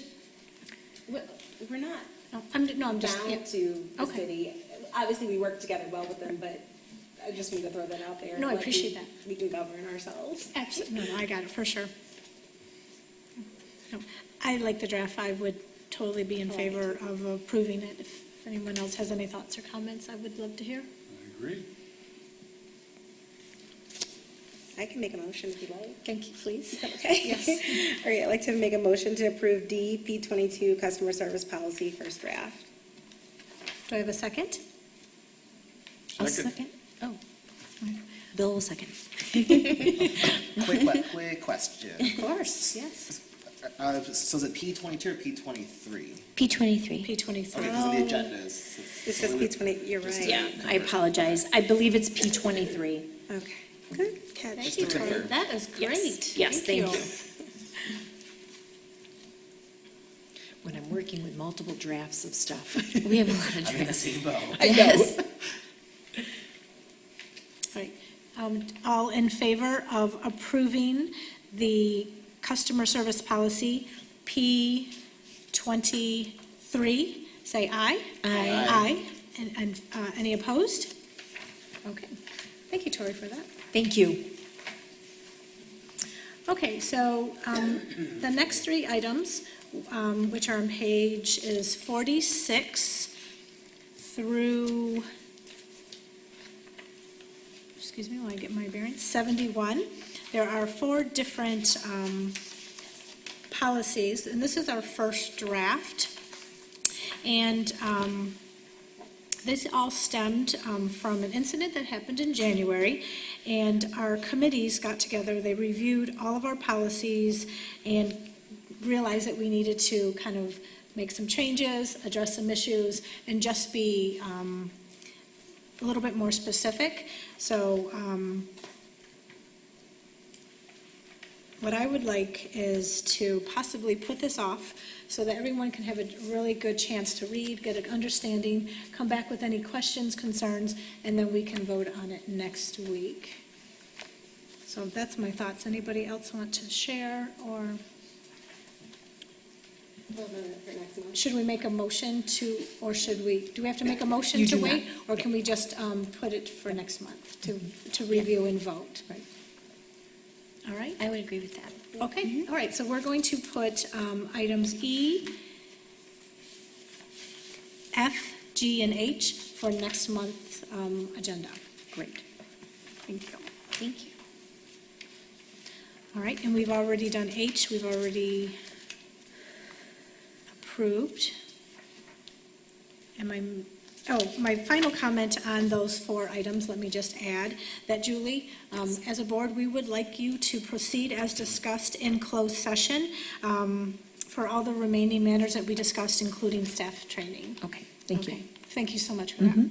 We're not No, I'm just. yeah. bound to the Okay. city. Obviously, we work together well with them, but I just need to throw that out there. No, I Like, appreciate that. We can govern ourselves. Absolutely, no, I got it, for sure. No, I like the draft. I would totally be in favor of approving it. If anyone else has any thoughts or comments, I would love to hear. I agree. I can make a motion if you like. Thank you, please. Is that okay? Yes. All right, I'd like to make a motion to approve DP22 customer service policy first draft. Do I have a second? I'll Second. second. Oh, Bill will second. Quick question. Of course, yes. So is it P22 or P23? P23. P23. Okay, because of the agendas. This is P20, you're right. Yeah, I apologize. I believe it's P23. Okay, good catch. Thank you, to Tori. confirm. That is great. Yes, thank you. When I'm working with multiple drafts of stuff. We have a lot of I'm in the drafts. same boat. Yes. All right. All in favor of approving the customer service policy P23, say aye. Aye. Aye. And any opposed? Okay. Thank you, Tori, for that. Thank you. Okay, so the next 3 items, which are on page is 46 through, excuse me, while I get my bearings, 71. There are 4 different policies, and this is our first draft. And this all stemmed from an incident that happened in January, and our committees got together, they reviewed all of our policies and realized that we needed to kind of make some changes, address some issues, and just be a little bit more specific. So what I would like is to possibly put this off so that everyone can have a really good chance to read, get an understanding, come back with any questions, concerns, and then we can vote on it next week. So that's my thoughts. Anybody else want to share or? Should we make a motion to, or should we, do we have to make a motion You to do not. wait? Or can we just put it for next month to review and vote? Right. All right? I would agree with that. Okay, all right, so we're going to put items E, F, G, and H for next month's agenda. Great. Thank you. Thank you. All right, and we've already done H, we've already approved. My final comment on those 4 items, let me just add that Julie, as a board, we would like you to proceed as discussed in closed session for all the remaining matters that we discussed, including staff training. Okay, thank you. Okay, thank you so much for that.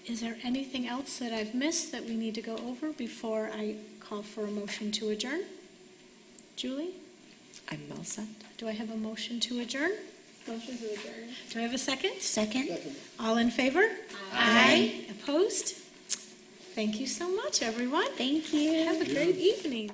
Is there anything else that I've missed that we need to go over before I call for a motion to adjourn? Julie, I'm all set. do I have a motion to adjourn? Motion to adjourn. Do I have a second? Second? All in favor? Aye. Opposed? Thank you so much, everyone. Thank you. Have a great evening.